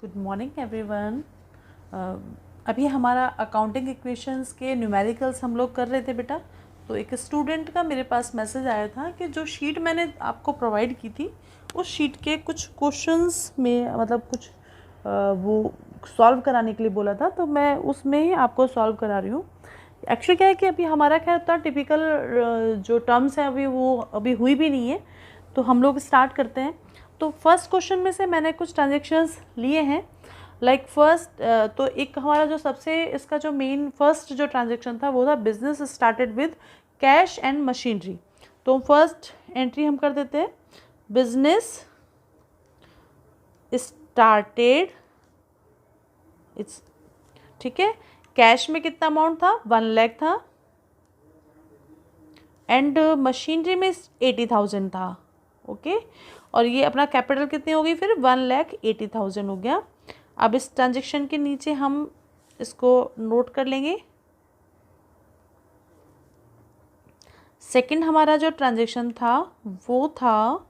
Good morning everyone. अभी हमारा accounting equations के न्यूमेरिकल्स हम लोग कर रहे थे बेटा। तो एक स्टूडेंट का मेरे पास मैसेज आया था कि जो शीट मैंने आपको प्रोवाइड की थी उस शीट के कुछ क्वेश्चंस में मतलब कुछ वो सॉल्व कराने के लिए बोला था, तो मैं उसमें ही आपको सॉल्व करा रही हूँ। एक्चुअली क्या है कि अभी हमारा खैर उतना टिपिकल जो टर्म्स हैं अभी वो अभी हुई भी नहीं है, तो हम लोग स्टार्ट करते हैं। तो फर्स्ट क्वेश्चन में से मैंने कुछ ट्रांजेक्शन्स लिए हैं। लाइक फर्स्ट तो एक हमारा जो सबसे इसका जो मेन फर्स्ट जो ट्रांजेक्शन था वो था business started with cash and machinery. तो फर्स्ट एंट्री हम कर देते हैं, बिजनेस स्टार्टेड, इट्स ठीक है। कैश में कितना अमाउंट था, 1 लाख था, एंड मशीनरी में 80,000 था। ओके और ये अपना कैपिटल कितनी हो गई फिर 1,80,000 हो गया। अब इस ट्रांजेक्शन के नीचे हम इसको नोट कर लेंगे। सेकंड हमारा जो ट्रांजेक्शन था वो था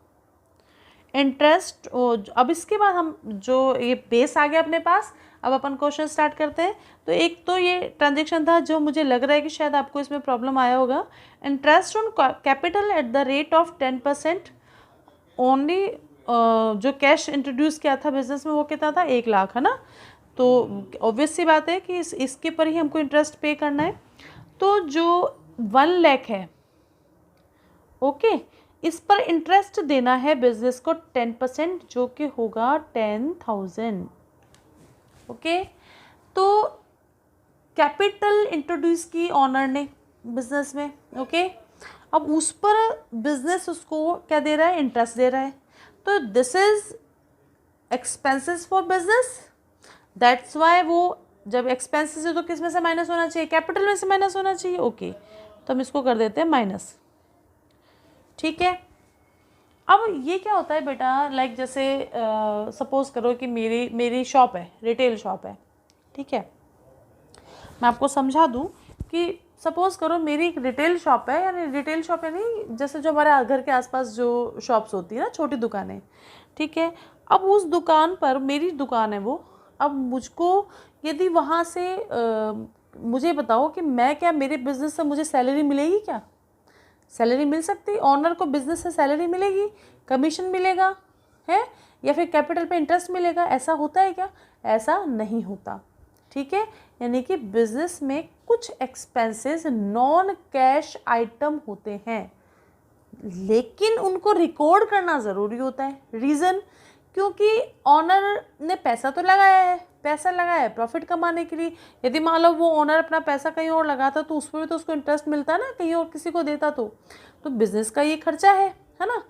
इंटरेस्ट। अब इसके बाद हम जो ये बेस आ गया अपने पास, अब अपन क्वेश्चन स्टार्ट करते हैं। तो एक तो ये ट्रांजेक्शन था जो मुझे लग रहा है कि शायद आपको इसमें प्रॉब्लम आया होगा, interest on capital at the rate of 10% only. जो कैश इंट्रोड्यूस किया था बिजनेस में वो कितना था, 1 लाख, है ना। तो ऑब्वियस सी बात है कि इसके पर ही हमको इंटरेस्ट पे करना है। तो जो 1 लाख है, ओके, इस पर इंटरेस्ट देना है बिजनेस को 10%, जो कि होगा 10,000। ओके तो कैपिटल इंट्रोड्यूस की ऑनर ने बिजनेस में। ओके अब उस पर बिजनेस उसको क्या दे रहा है, इंटरेस्ट दे रहा है। तो this is expenses for business, that's why वो जब एक्सपेंसेस है तो किस में से माइनस होना चाहिए, कैपिटल में से माइनस होना चाहिए। ओके तो हम इसको कर देते हैं माइनस, ठीक है। अब ये क्या होता है बेटा, लाइक जैसे सपोज करो कि मेरी शॉप है, रिटेल शॉप है, ठीक है। मैं आपको समझा दूं कि सपोज करो मेरी एक रिटेल शॉप है, यानी रिटेल शॉप यानी जैसे जो हमारे घर के आसपास जो शॉप्स होती है ना, छोटी दुकानें, ठीक है। अब उस दुकान पर, मेरी दुकान है वो, अब मुझको यदि वहाँ से मुझे बताओ कि मैं क्या, मेरे बिजनेस से मुझे सैलरी मिलेगी क्या, सैलरी मिल सकती, ऑनर को बिजनेस से सैलरी मिलेगी, कमीशन मिलेगा है, या फिर कैपिटल पे इंटरेस्ट मिलेगा, ऐसा होता है क्या, ऐसा नहीं होता, ठीक है। यानी कि बिजनेस में कुछ एक्सपेंसेस नॉन कैश आइटम होते हैं, लेकिन उनको रिकॉर्ड करना ज़रूरी होता है। रीज़न, क्योंकि ऑनर ने पैसा तो लगाया है, पैसा लगाया है प्रॉफिट कमाने के लिए। यदि मान लो वो ऑनर अपना पैसा कहीं और लगाता तो उस पर भी तो उसको इंटरेस्ट मिलता ना, कहीं और किसी को देता तो बिजनेस का ये खर्चा है ना।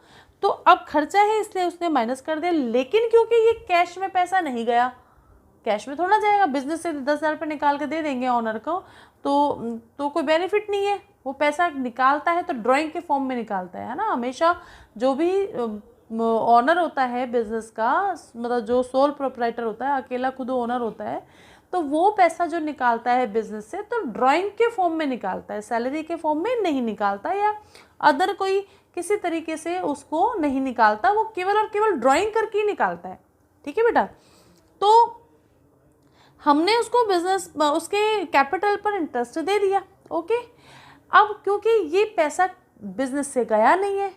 तो अब खर्चा है इसलिए उसने माइनस कर दिया, लेकिन क्योंकि ये कैश में पैसा नहीं गया, कैश में थोड़ा जाएगा, बिजनेस से 10,000 रुपये निकाल के दे देंगे ऑनर को तो कोई बेनिफिट नहीं है। वो पैसा निकालता है तो ड्राइंग के फॉर्म में निकालता है ना। हमेशा जो भी ऑनर होता है बिजनेस का, मतलब जो सोल प्रोप्राइटर होता है, अकेला खुद ओनर होता है, तो वो पैसा जो निकालता है बिजनेस से तो ड्राइंग के फॉर्म में निकालता है, सैलरी के फॉर्म में नहीं निकालता, या अदर कोई किसी तरीके से उसको नहीं निकालता, वो केवल और केवल ड्राइंग करके ही निकालता है, ठीक है बेटा। तो हमने उसको बिजनेस उसके कैपिटल पर इंटरेस्ट दे दिया। ओके अब क्योंकि ये पैसा बिजनेस से गया नहीं है,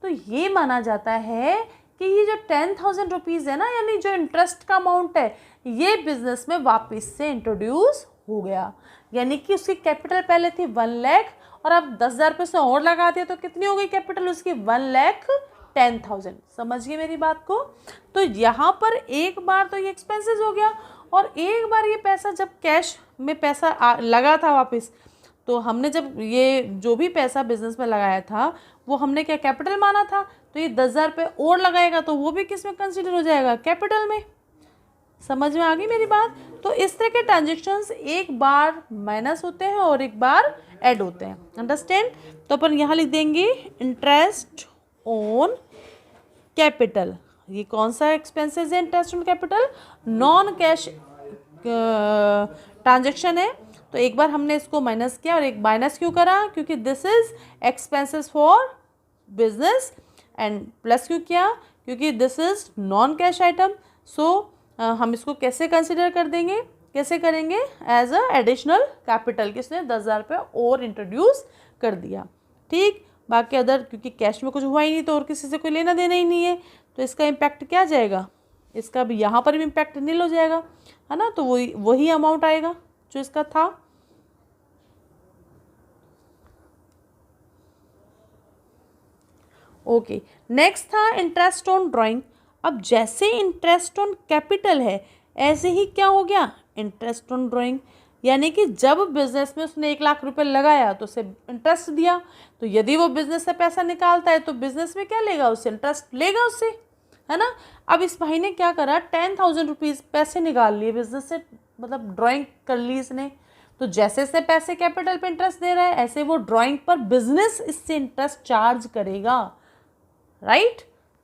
तो ये माना जाता है कि ये जो 10,000 रुपीज़ है ना, यानी जो इंटरेस्ट का अमाउंट है, ये बिजनेस में वापस से इंट्रोड्यूस हो गया। यानी कि उसकी कैपिटल पहले थी 1 लाख, और अब 10,000 रुपये से और लगा दिया तो कितनी हो गई कैपिटल उसकी, 1,10,000। समझिए मेरी बात को। तो यहाँ पर एक बार तो ये एक्सपेंसेस हो गया, और एक बार ये पैसा जब कैश में पैसा लगा था वापस, तो हमने जब ये जो भी पैसा बिजनेस में लगाया था वो हमने क्या कैपिटल माना था, तो ये 10,000 रुपये और लगाएगा तो वो भी किस में कंसीडर हो जाएगा, कैपिटल में। समझ में आ गई मेरी बात। तो इस तरह के ट्रांजेक्शन्स एक बार माइनस होते हैं और एक बार ऐड होते हैं, अंडरस्टैंड। तो अपन यहाँ लिख देंगे इंटरेस्ट ऑन कैपिटल। ये कौन सा एक्सपेंसेस है, interest on capital, non cash transaction है। तो एक बार हमने इसको माइनस किया, और एक माइनस क्यों करा, क्योंकि this is expenses for business, and plus क्यों किया, क्योंकि this is non cash item. So हम इसको कैसे कंसिडर कर देंगे, कैसे करेंगे, एज अ एडिशनल कैपिटल, किसने 10,000 रुपये और इंट्रोड्यूस कर दिया। ठीक, बाकी अदर क्योंकि कैश में कुछ हुआ ही नहीं तो और किसी से कोई लेना देना ही नहीं है, तो इसका इम्पैक्ट क्या जाएगा, इसका भी यहाँ पर भी इम्पैक्ट नील हो जाएगा, है ना। तो वही अमाउंट आएगा जो इसका था। ओके, नेक्स्ट था इंटरेस्ट ऑन ड्राइंग। अब जैसे इंटरेस्ट ऑन कैपिटल है ऐसे ही क्या हो गया, इंटरेस्ट ऑन ड्राइंग, यानी कि जब बिजनेस में उसने 1,00,000 रुपये लगाया तो उसे इंटरेस्ट दिया, तो यदि वो बिजनेस से पैसा निकालता है तो बिजनेस में क्या लेगा, उससे इंटरेस्ट लेगा उससे, है ना। अब इस भाई ने क्या करा, 10,000 रुपीज़ पैसे निकाल लिए बिजनेस से, मतलब ड्राइंग कर ली इसने। तो जैसे इससे पैसे कैपिटल पे इंटरेस्ट दे रहा है ऐसे वो ड्राइंग पर बिजनेस इससे इंटरेस्ट चार्ज करेगा, राइट।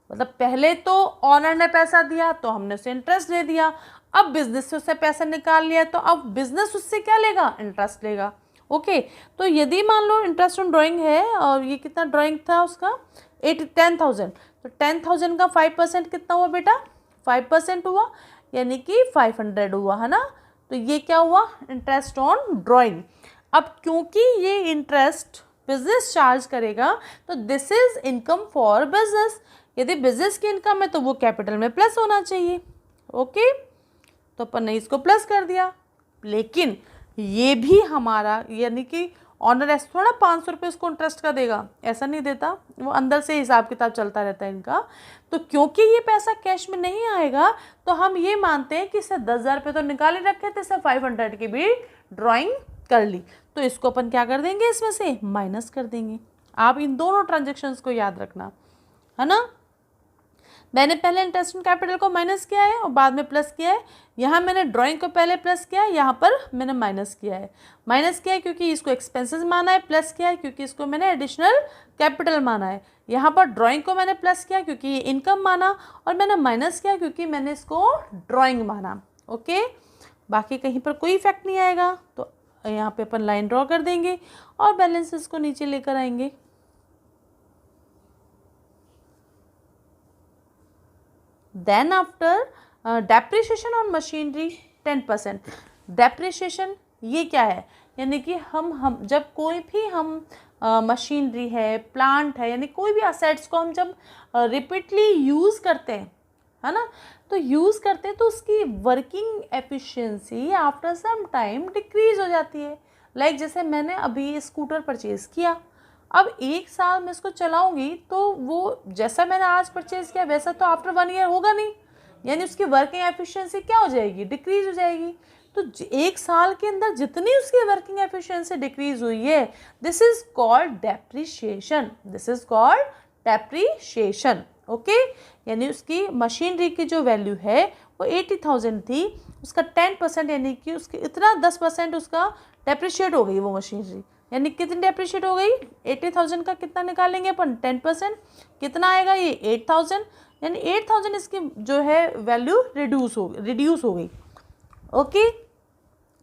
मतलब पहले तो ऑनर ने पैसा दिया तो हमने उसे इंटरेस्ट दे दिया, अब बिजनेस से उससे पैसा निकाल लिया तो अब बिजनेस उससे क्या लेगा, इंटरेस्ट लेगा। ओके, तो यदि मान लो इंटरेस्ट ऑन ड्राइंग है और ये कितना ड्राइंग था उसका 10,000, तो 10,000 का 5% कितना हुआ बेटा, 5% हुआ, यानी कि 500 हुआ, है ना। तो ये क्या हुआ, इंटरेस्ट ऑन ड्राइंग। अब क्योंकि ये इंटरेस्ट बिजनेस चार्ज करेगा तो this is income for business, यदि बिजनेस की इनकम है तो वो कैपिटल में प्लस होना चाहिए। ओके, तो अपन ने इसको प्लस कर दिया, लेकिन ये भी हमारा, यानी कि ऑनर ऐसा थोड़ा 500 रुपये उसको इंटरेस्ट का देगा, ऐसा नहीं देता, वो अंदर से हिसाब किताब चलता रहता है इनका। तो क्योंकि ये पैसा कैश में नहीं आएगा तो हम ये मानते हैं कि इससे 10,000 रुपये तो निकाल ही रखे थे, इससे 500 की भी ड्राइंग कर ली, तो इसको अपन क्या कर देंगे, इसमें से माइनस कर देंगे। आप इन दोनों ट्रांजेक्शन्स को याद रखना, है ना। मैंने पहले इंटरेस्ट ऑन कैपिटल को माइनस किया है और बाद में प्लस किया है, यहाँ मैंने ड्राइंग को पहले प्लस किया है, यहाँ पर मैंने माइनस किया है। माइनस किया है क्योंकि इसको एक्सपेंसेस माना है, प्लस किया है क्योंकि इसको मैंने एडिशनल कैपिटल माना है। यहाँ पर ड्राइंग को मैंने प्लस किया क्योंकि ये इनकम माना, और मैंने माइनस किया क्योंकि मैंने इसको ड्राइंग माना। ओके, बाकी कहीं पर कोई इफेक्ट नहीं आएगा, तो यहाँ पे अपन लाइन ड्रॉ कर देंगे और बैलेंसेस को नीचे लेकर आएंगे। Then after depreciation on machinery 10%। Depreciation ये क्या है, यानी कि हम जब कोई भी हम मशीनरी है, प्लांट है, यानी कोई भी असेट्स को हम जब रिपीटली यूज़ करते हैं, है ना, तो यूज़ करते हैं तो उसकी working efficiency after some time decrease हो जाती है। लाइक जैसे मैंने अभी स्कूटर परचेज़ किया, अब 1 साल में इसको चलाऊंगी तो वो जैसा मैंने आज परचेज़ किया वैसा तो आफ्टर 1 ईयर होगा नहीं, यानी उसकी वर्किंग एफिशिएंसी क्या हो जाएगी, डिक्रीज हो जाएगी। तो 1 साल के अंदर जितनी उसकी वर्किंग एफिशिएंसी डिक्रीज हुई है, this is called depreciation, this is called depreciation. Okay, यानी उसकी मशीनरी की जो वैल्यू है वो 80,000 थी, उसका 10% यानी कि उसकी इतना 10% उसका डेप्रिशिएट हो गई वो मशीनरी, यानी कितनी डेप्रिशिएट हो गई, 80,000 का कितना निकालेंगे अपन, 10%, कितना आएगा ये 8,000, यानी 8,000 इसकी जो है वैल्यू रिड्यूस हो गई। ओके,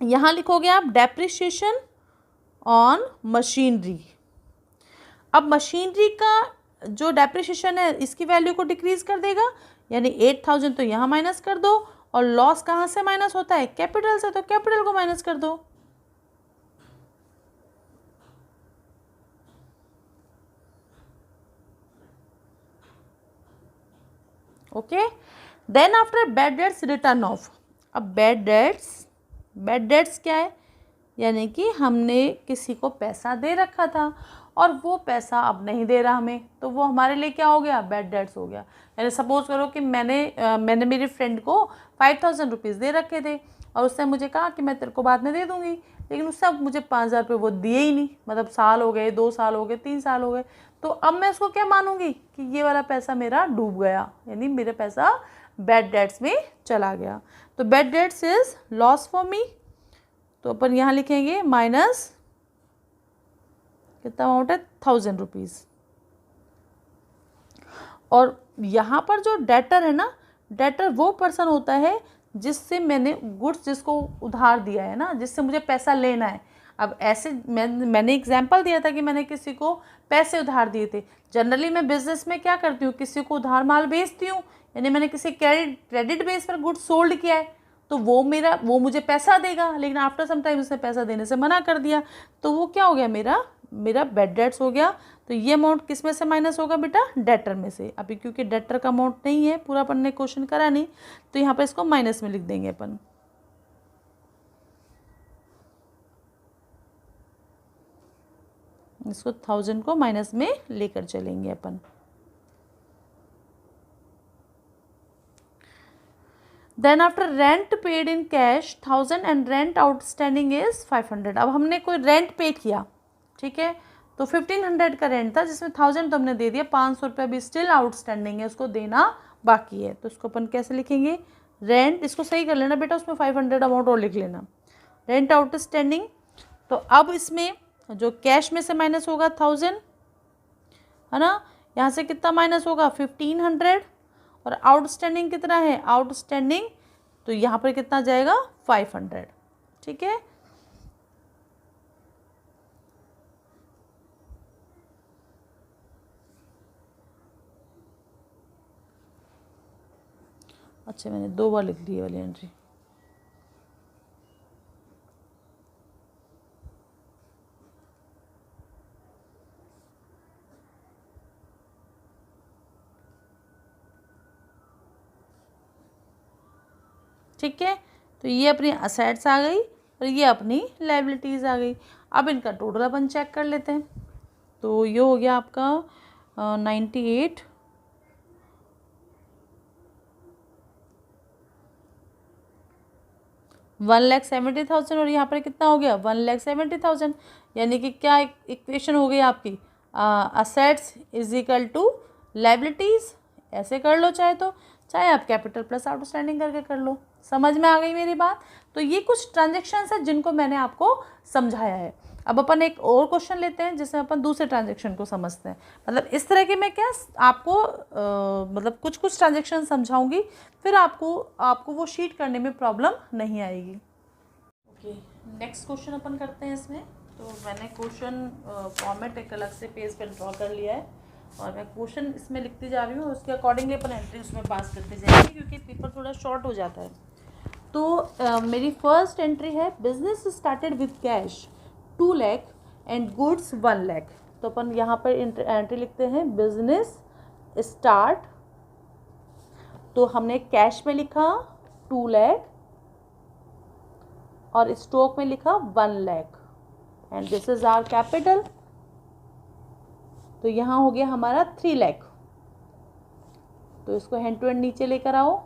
यहाँ लिखोगे आप डेप्रिशिएशन ऑन मशीनरी। अब मशीनरी का जो डेप्रिशिएशन है इसकी वैल्यू को डिक्रीज कर देगा, यानी 8,000 तो यहाँ माइनस कर दो, और लॉस कहाँ से माइनस होता है, कैपिटल से, तो कैपिटल को माइनस कर दो। Okay, then after bad debts written off. अब बैड डेट्स क्या है, यानी कि हमने किसी को पैसा दे रखा था और वो पैसा अब नहीं दे रहा हमें, तो वो हमारे लिए क्या हो गया, बैड डेट्स हो गया। यानी सपोज करो कि मैंने मेरी फ्रेंड को 5,000 रुपीज़ दे रखे थे और उसने मुझे कहा कि मैं तेरे को बाद में दे दूँगी, लेकिन उससे अब मुझे 5,000 रुपये वो दिए ही नहीं, मतलब साल हो गए, 2 साल हो गए, 3 साल हो गए, तो अब मैं उसको क्या मानूंगी कि ये वाला पैसा मेरा डूब गया, यानी मेरा पैसा बैड डेट्स में चला गया। तो bad debts is loss for me, तो अपन यहाँ लिखेंगे माइनस कितना अमाउंट है, 1,000 रुपीज़। और यहाँ पर जो डेटर है ना, डेटर वो पर्सन होता है जिससे मैंने गुड्स, जिसको उधार दिया है ना, जिससे मुझे पैसा लेना है। अब ऐसे मैंने एग्जांपल दिया था कि मैंने किसी को पैसे उधार दिए थे। जनरली मैं बिजनेस में क्या करती हूँ, किसी को उधार माल बेचती हूँ यानी मैंने किसी क्रेडिट बेस पर गुड्स सोल्ड किया है तो वो मुझे पैसा देगा, लेकिन आफ्टर सम टाइम उसने पैसा देने से मना कर दिया, तो वो क्या हो गया, मेरा बैड डेट्स हो गया। तो ये अमाउंट किस में से माइनस होगा बेटा, डेटर में से। अभी क्योंकि डेटर का अमाउंट नहीं है, पूरा अपन ने क्वेश्चन करा नहीं, तो यहाँ पर इसको माइनस में लिख देंगे अपन। इसको 1000 को माइनस में लेकर चलेंगे अपन। Then after rent paid in cash 1000 and rent outstanding is 500। अब हमने कोई रेंट पे किया, ठीक है, तो 1500 का रेंट था जिसमें 1000 तो हमने दे दिया, 500 रुपये अभी स्टिल आउटस्टैंडिंग है, उसको देना बाकी है। तो इसको अपन कैसे लिखेंगे, रेंट, इसको सही कर लेना बेटा, उसमें 500 अमाउंट और लिख लेना, रेंट आउटस्टैंडिंग। तो अब इसमें जो कैश में से माइनस होगा 1000, है ना, यहाँ से कितना माइनस होगा 1500, और आउटस्टैंडिंग कितना है, आउटस्टैंडिंग तो यहाँ पर कितना जाएगा 500, ठीक है। अच्छा, मैंने 2 बार लिख ली ये वाली एंट्री। ठीक है, तो ये अपनी असेट्स आ गई और ये अपनी लायबिलिटीज़ आ गई। अब इनका टोटल अपन चेक कर लेते हैं। तो ये हो गया आपका 98 1,70,000 और यहाँ पर कितना हो गया 1,70,000। यानी कि क्या इक्वेशन हो गई आपकी, assets is equal to liabilities. ऐसे कर लो चाहे आप कैपिटल प्लस आउटस्टैंडिंग करके कर लो। समझ में आ गई मेरी बात। तो ये कुछ ट्रांजेक्शन्स हैं जिनको मैंने आपको समझाया है। अब अपन एक और क्वेश्चन लेते हैं जिसमें अपन दूसरे ट्रांजेक्शन को समझते हैं। मतलब इस तरह के मैं क्या आपको मतलब कुछ ट्रांजेक्शन समझाऊंगी, फिर आपको वो शीट करने में प्रॉब्लम नहीं आएगी। ओके, नेक्स्ट क्वेश्चन अपन करते हैं इसमें। तो मैंने क्वेश्चन फॉर्मेट एक अलग से पेज पर ड्रॉ कर लिया है और मैं क्वेश्चन इसमें लिखती जा रही हूँ, उसके अकॉर्डिंगली अपन एंट्री उसमें पास करते जाएंगे क्योंकि पेपर थोड़ा शॉर्ट हो जाता है। तो मेरी फर्स्ट एंट्री है, business started with cash 2 lakh and goods 1 lakh. तो अपन यहाँ पर एंट्री लिखते हैं बिजनेस स्टार्ट, तो हमने कैश में लिखा 2 लाख और स्टॉक में लिखा 1 lakh and this is our capital. तो यहाँ हो गया हमारा 3 लाख। तो इसको हैंड टू हैंड नीचे लेकर आओ।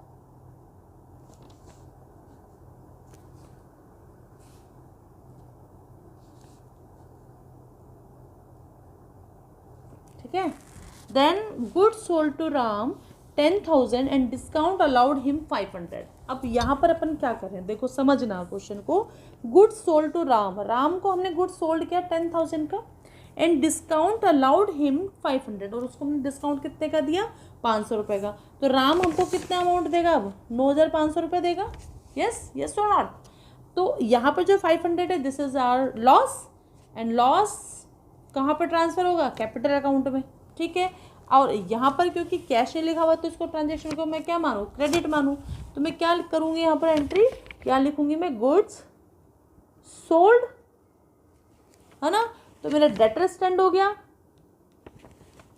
ठीक है, then goods sold to Ram 10,000 and discount allowed him 500। अब यहाँ पर अपन क्या करें, देखो समझना क्वेश्चन को। गुड्स सोल्ड टू राम को हमने गुड्स सोल्ड किया 10,000 का एंड डिस्काउंट अलाउड हिम 500, और उसको हमने डिस्काउंट कितने का दिया 500 रुपये का। तो राम हमको कितना अमाउंट देगा, अब 9,500 रुपये देगा। यस और नॉट। तो यहाँ पर जो 500 है this is our loss and loss कहाँ पर ट्रांसफर होगा, कैपिटल अकाउंट में। ठीक है, और यहाँ पर क्योंकि कैश नहीं लिखा हुआ तो इसको ट्रांजेक्शन को मैं क्या मानूँ, क्रेडिट मानूँ। तो मैं क्या करूँगी यहाँ पर एंट्री, क्या लिखूँगी मैं, गुड्स सोल्ड, है ना। तो मेरा डेटर स्टैंड हो गया,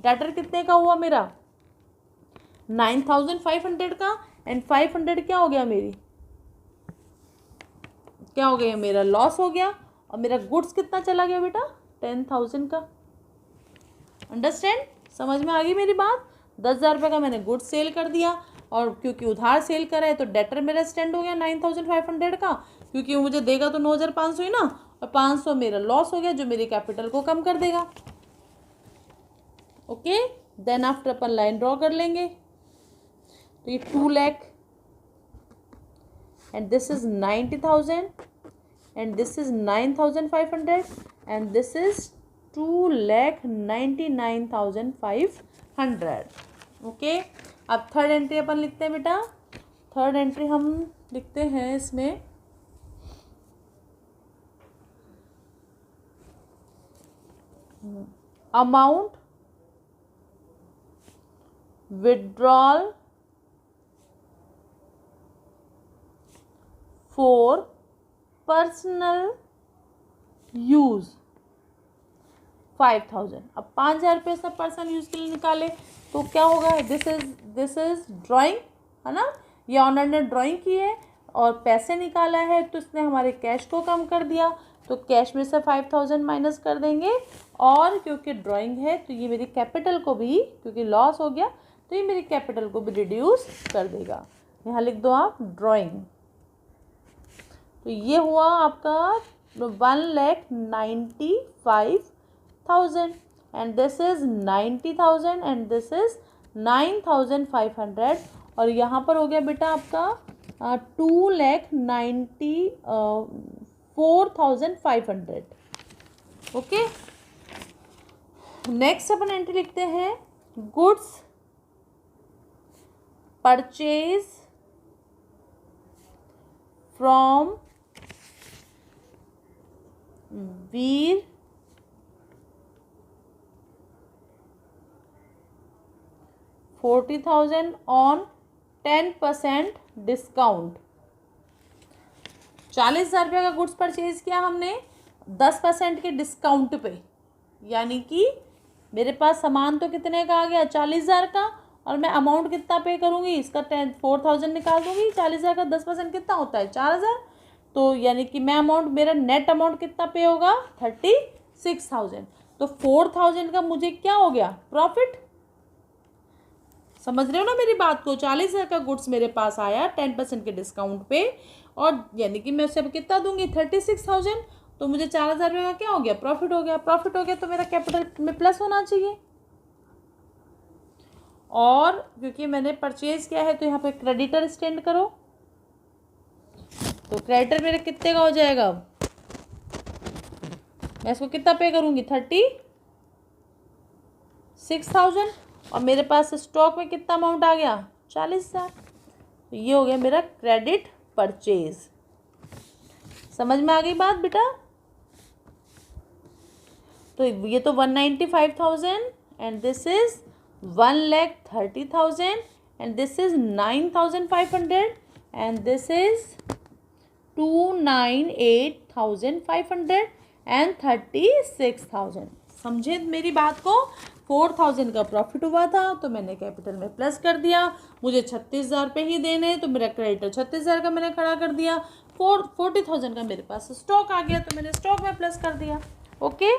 डेटर कितने का हुआ मेरा 9,500 का एंड 500 क्या हो गया क्या हो गया मेरा लॉस हो गया, और मेरा गुड्स कितना चला गया बेटा 10,000 का। अंडरस्टैंड, समझ में आ गई मेरी बात। 10,000 रुपये का मैंने गुड्स सेल कर दिया और क्योंकि उधार सेल करा है तो डेटर मेरा स्टैंड हो गया 9,500 का, क्योंकि वो मुझे देगा तो 9,500 ही ना, और 500 मेरा लॉस हो गया जो मेरी कैपिटल को कम कर देगा। ओके, देन आफ्टर अपन लाइन ड्रॉ कर लेंगे। तो ये 2 lakh and this is 90,000 and this is 9,500 and this is 2,99,500। Okay, अब थर्ड एंट्री अपन लिखते हैं बेटा। थर्ड एंट्री हम लिखते हैं इसमें amount withdrawal for personal use 5000। अब 5000 रुपये सब पर्सनल यूज़ के लिए निकाले तो क्या होगा, दिस इज ड्राइंग, है ना, ये ऑनर ने ड्राइंग की है और पैसे निकाला है तो इसने हमारे कैश को कम कर दिया, तो कैश में से 5000 माइनस कर देंगे, और क्योंकि ड्राइंग है तो ये मेरी कैपिटल को भी, क्योंकि लॉस हो गया तो ये मेरी कैपिटल को भी रिड्यूस कर देगा। यहाँ लिख दो आप ड्राइंग। तो ये हुआ आपका 1,95,000 and this is 90,000 and this is 9,500, और यहाँ पर हो गया बेटा आपका 2,94,500। ओके, नेक्स्ट अपन एंट्री लिखते हैं goods purchase from Veer $40,000 on 10% discount. 40,000 रुपये का गुड्स परचेज किया हमने 10% के डिस्काउंट पे, यानी कि मेरे पास सामान तो कितने का आ गया 40,000 का, और मैं अमाउंट कितना पे करूँगी, इसका 4,000 निकाल दूँगी। 40,000 का 10% कितना होता है 4,000, तो यानी कि मैं अमाउंट, मेरा नेट अमाउंट कितना पे होगा 36,000। तो 4,000 का मुझे क्या हो गया प्रॉफिट। समझ रहे हो ना मेरी बात को, 40,000 का गुड्स मेरे पास आया 10% के डिस्काउंट पे, और यानी कि मैं उसे अब कितना दूंगी 36,000, तो मुझे 4,000 रुपये का क्या हो गया प्रॉफिट हो गया। प्रॉफिट हो गया तो मेरा कैपिटल में प्लस होना चाहिए, और क्योंकि मैंने परचेज किया है तो यहाँ पे क्रेडिटर स्टैंड करो, तो क्रेडिटर मेरे कितने का हो जाएगा, मैं इसको कितना पे करूँगी 36,000, और मेरे पास स्टॉक में कितना अमाउंट आ गया 40,000, तो ये हो गया मेरा क्रेडिट परचेज। समझ में आ गई बात बेटा। तो ये तो 195,000 and this is 1,30,000 and this is 9,500 and this is 298,500 and 36,000। समझे मेरी बात को। 4,000 का प्रॉफिट हुआ था तो मैंने कैपिटल में प्लस कर दिया, मुझे 36,000 रुपये ही देने हैं तो मेरा क्रेडिटर 36,000 का मैंने खड़ा कर दिया। 40,000 का मेरे पास स्टॉक आ गया तो मैंने स्टॉक में प्लस कर दिया। ओके,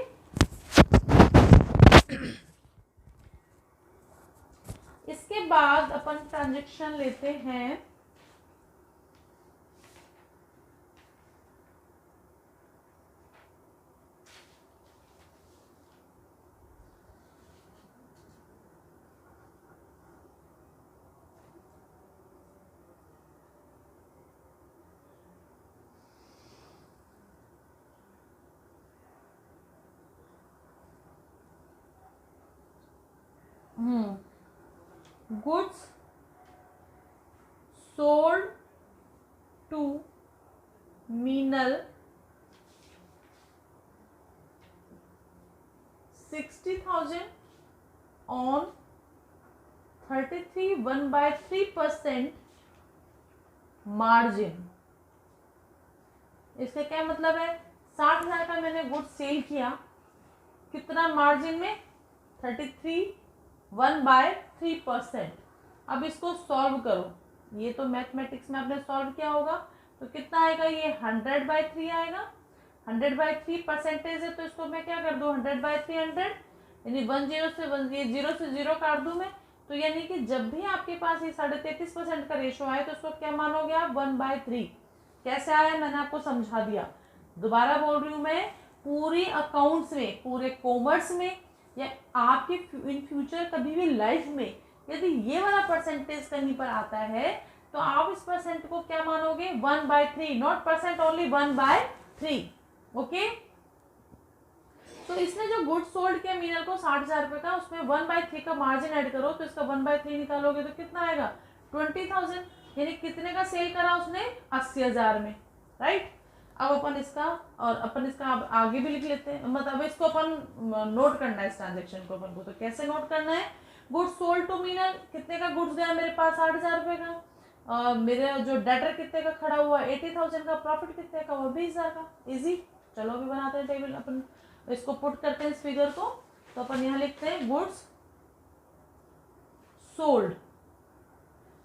इसके बाद अपन ट्रांजैक्शन लेते हैं goods sold to Meenal 60,000 on 33 1/3% margin. इसका क्या मतलब है, 60,000 का मैंने गुड्स सेल किया, कितना मार्जिन में 33 1/3%। अब इसको सॉल्व करो, ये तो मैथमेटिक्स में आपने सॉल्व किया होगा, तो कितना आएगा, ये 100/3 आएगा। 100/3 परसेंटेज है तो इसको मैं क्या कर दूँ 100/300, यानी 0 से 0 काट दूँ मैं, तो यानी कि जब भी आपके पास ये 33.5% का रेशो आए तो उसको क्या मानोगे आप 1/3। कैसे आया मैंने आपको समझा दिया, दोबारा बोल रही हूँ मैं, पूरी अकाउंट्स में, पूरे कॉमर्स में, या आपके इन फ्यूचर कभी भी लाइफ में यदि ये वाला परसेंटेज कहीं पर आता है तो आप इस परसेंट को क्या मानोगे 1/3, नॉट परसेंट ओनली 1/3। ओके, तो इसने जो गुड्स सोल्ड किया मीनल को 60,000 रुपये का, उसमें 1/3 का मार्जिन ऐड करो तो इसका 1/3 निकालोगे तो कितना आएगा 20,000, यानी कितने का सेल करा उसने 80,000 में, राइट। अब अपन इसका आगे भी लिख लेते हैं, मतलब इसको अपन नोट करना है इस ट्रांजेक्शन को अपन को, तो कैसे नोट करना है, गुड्स सोल्ड टू मीनल, कितने का गुड्स गया मेरे पास 60,000 रुपये का, मेरे जो डेटर कितने का खड़ा हुआ 80,000 का, प्रॉफिट कितने का हुआ 20,000 का। इजी। चलो अभी बनाते हैं टेबल, अपन इसको पुट करते हैं इस फिगर को। तो अपन यहाँ लिखते हैं गुड्स सोल्ड।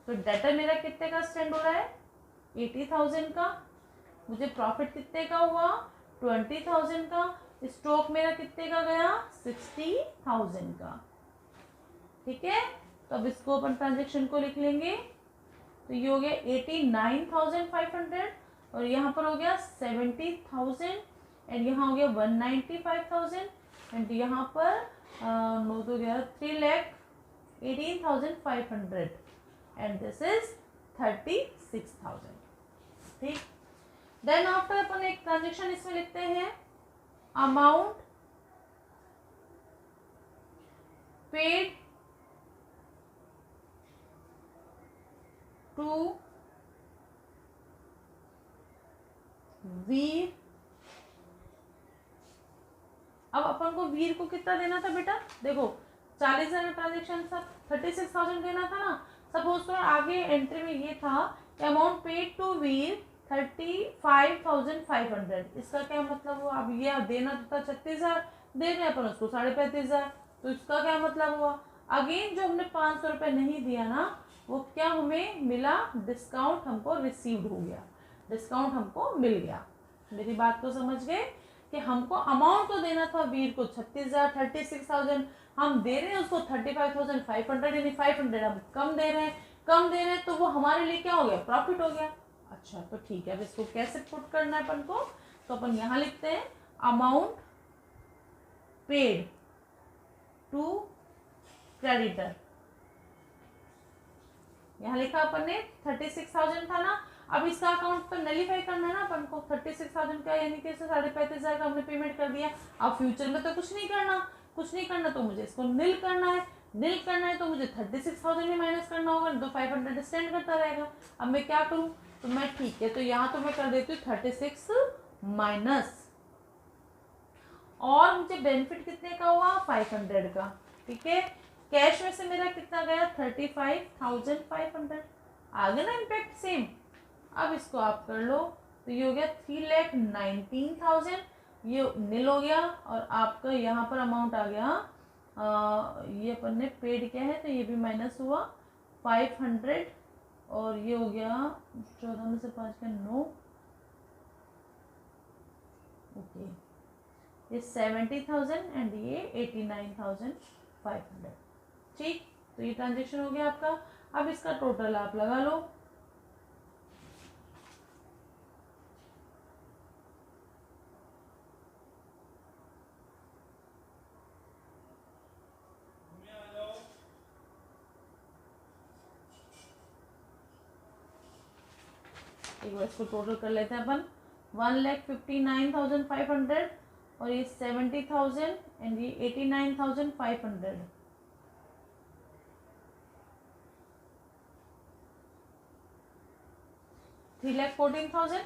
तो डेटर मेरा कितने का स्टैंड हो रहा है 80,000 का। मुझे प्रॉफिट कितने का हुआ 20,000 का। स्टॉक मेरा कितने का गया 60,000 का। ठीक है, तो अब इसको अपन ट्रांजेक्शन को लिख लेंगे। तो ये हो गया 89,500 और यहाँ पर हो गया 70,000 एंड यहाँ हो गया 195,000 एंड यहाँ पर 9 तो गया 3,18,500 एंड दिस इज 36,000। ठीक, देन आफ्टर अपन एक ट्रांजेक्शन इसमें लिखते हैं अमाउंट पेड टू वीर। अब अपन को वीर को कितना देना था बेटा, देखो 40,000 का ट्रांजेक्शन था, 36,000 देना था ना। सपोज तो आगे एंट्री में ये था कि अमाउंट पेड टू वीर 35,500। इसका क्या मतलब हुआ, अब ये देना था 36,000, दे रहे अपन उसको 35,500, तो इसका क्या मतलब हुआ। अगेन जो हमने 500 रुपये नहीं दिया ना, वो क्या हमें मिला, डिस्काउंट हमको रिसीव्ड हो गया, डिस्काउंट हमको मिल गया। मेरी बात को समझ गए कि हमको अमाउंट तो देना था वीर को 36,000 36,000, हम दे रहे हैं उसको 35,500 यानी 500 हम कम दे रहे हैं, कम दे रहे हैं तो वो हमारे लिए क्या हो गया, प्रॉफिट हो गया। अच्छा तो ठीक है, अब इसको कैसे पुट करना है अपन को, तो अपन यहाँ लिखते हैं अमाउंट पेड टू क्रेडिटर। यहाँ लिखा अपन ने 36,000 था ना, अब इसका अकाउंट पर नलीफाई करना है ना अपन को। 36,000 का यानी कि 35,500 का हमने पेमेंट कर दिया। अब फ्यूचर में तो कुछ नहीं करना, कुछ नहीं करना तो मुझे इसको नील करना है, नील करना है तो मुझे 36,000 में माइनस करना होगा, तो 500 स्टैंड करता रहेगा। अब मैं क्या करूँ, तो मैं ठीक है, तो यहाँ तो मैं कर देती हूँ 36 माइनस, और मुझे बेनिफिट कितने का हुआ 500 का। ठीक है, कैश में से मेरा कितना गया 35,500, आ गया ना इम्पैक्ट सेम। अब इसको आप कर लो, तो ये हो गया 3,19,000, ये नील हो गया, और आपका यहाँ पर अमाउंट आ गया ये अपन ने पेड किया है तो ये भी माइनस हुआ 500, और ये हो गया 14 में से 5 का 9, ओके, ये 70,000 एंड ये 89,500। ठीक, तो ये ट्रांजेक्शन हो गया आपका। अब इसका टोटल आप लगा लो। एक बार इसको टोटल कर लेते हैं अपन, 1,59,500 और ये 70,000 एंड ये 89,500। 3,14,000।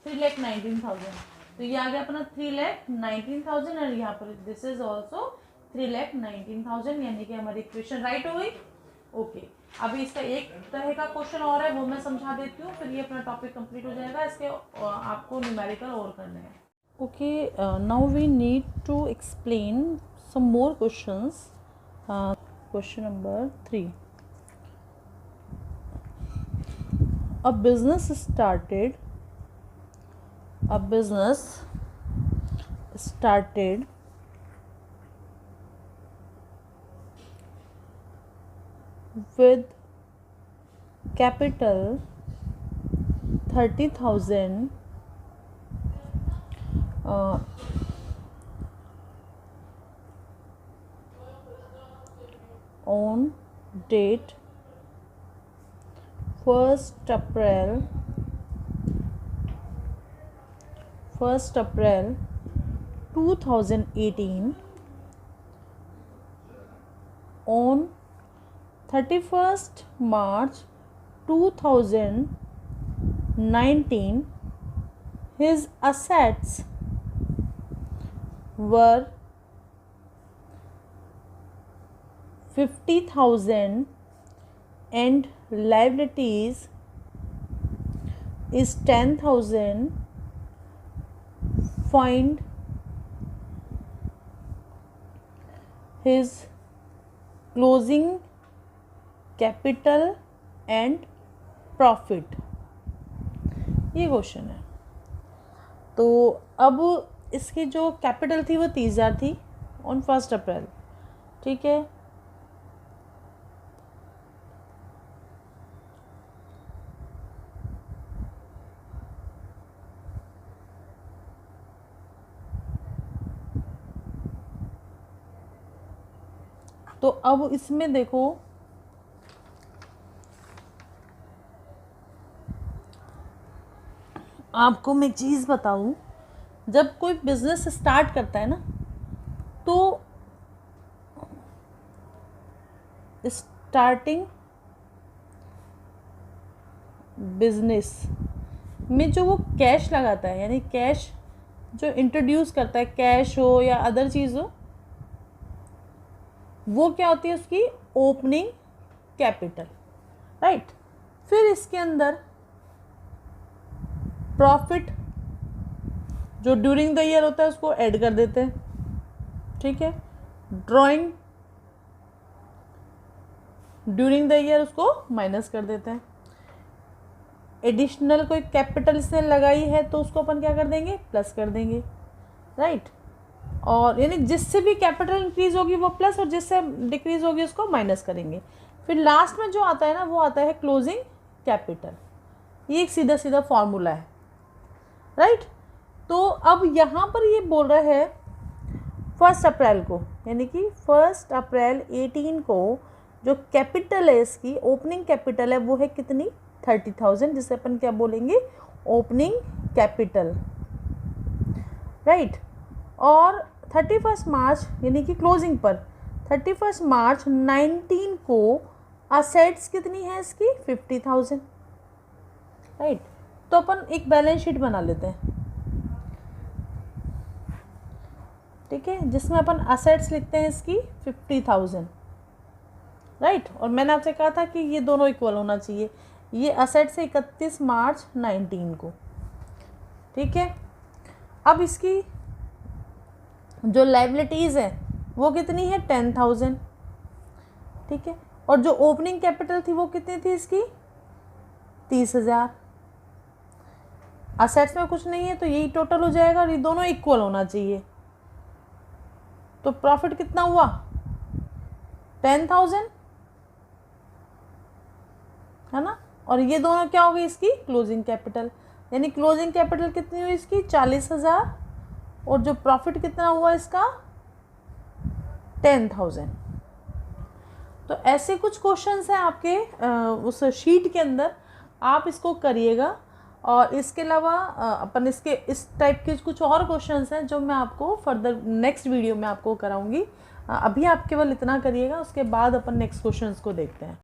$3,19,000, तो ये आ गया अपना 3,19,000 और यहाँ पर दिस इज ऑल्सो 3,19,000, यानी कि हमारी इक्वेशन राइट हो गई। ओके, अभी इसका एक तरह का क्वेश्चन और है, वो मैं समझा देती हूँ, फिर ये अपना टॉपिक कंप्लीट हो जाएगा। इसके आपको न्यूमेरिकल और करने हैं। Okay, now we need to explain some more questions. Question number 3, a business started with capital 30,000 on date 1st April 2018 on 31st March 2019 his assets were 50,000 and liabilities is 10,000. Find his closing capital and profit. ये question है। तो अब इसकी जो capital थी वो 30,000 थी on 1 अप्रैल, ठीक है। तो अब इसमें देखो आपको मैं एक चीज़ बताऊं, जब कोई बिजनेस स्टार्ट करता है ना, तो स्टार्टिंग बिजनेस में जो वो कैश लगाता है, यानी कैश जो इंट्रोड्यूस करता है, कैश हो या अदर चीज़ हो, वो क्या होती है उसकी ओपनिंग कैपिटल, राइट। फिर इसके अंदर प्रॉफिट जो ड्यूरिंग द ईयर होता है उसको ऐड कर देते हैं, ठीक है। ड्राइंग ड्यूरिंग द ईयर उसको माइनस कर देते हैं। एडिशनल कोई कैपिटल इसने लगाई है तो उसको अपन क्या कर देंगे, प्लस कर देंगे, राइट। और यानी जिससे भी कैपिटल इंक्रीज होगी वो प्लस, और जिससे डिक्रीज होगी उसको माइनस करेंगे। फिर लास्ट में जो आता है ना वो आता है क्लोजिंग कैपिटल। ये एक सीधा सीधा फॉर्मूला है, राइट। तो अब यहाँ पर ये बोल रहा है 1 अप्रैल को, यानी कि 1 अप्रैल 18 को जो कैपिटल है इसकी ओपनिंग कैपिटल है वो है कितनी, 30,000, जिसे अपन क्या बोलेंगे, ओपनिंग कैपिटल, राइट। और 31 मार्च यानी कि क्लोजिंग पर 31 मार्च 19 को असेट्स कितनी है इसकी, 50,000, राइट। तो अपन एक बैलेंस शीट बना लेते हैं, ठीक है, जिसमें अपन असेट्स लिखते हैं इसकी 50,000, राइट। और मैंने आपसे कहा था कि ये दोनों इक्वल होना चाहिए, ये असेट्स है 31 मार्च 19 को, ठीक है। अब इसकी जो लायबिलिटीज़ है वो कितनी है, 10,000, ठीक है। और जो ओपनिंग कैपिटल थी वो कितनी थी इसकी, 30,000। असेट्स में कुछ नहीं है तो यही टोटल हो जाएगा, और ये दोनों इक्वल होना चाहिए। तो प्रॉफिट कितना हुआ, 10,000, है ना। और ये दोनों क्या हो गई इसकी क्लोजिंग कैपिटल, यानी क्लोजिंग कैपिटल कितनी हुई इसकी, 40,000, और जो प्रॉफिट कितना हुआ इसका, 10,000। तो ऐसे कुछ क्वेश्चंस हैं आपके उस शीट के अंदर, आप इसको करिएगा। और इसके अलावा अपन इसके इस टाइप के कुछ और क्वेश्चंस हैं जो मैं आपको फर्दर नेक्स्ट वीडियो में आपको कराऊंगी। अभी आप केवल इतना करिएगा, उसके बाद अपन नेक्स्ट क्वेश्चंस को देखते हैं।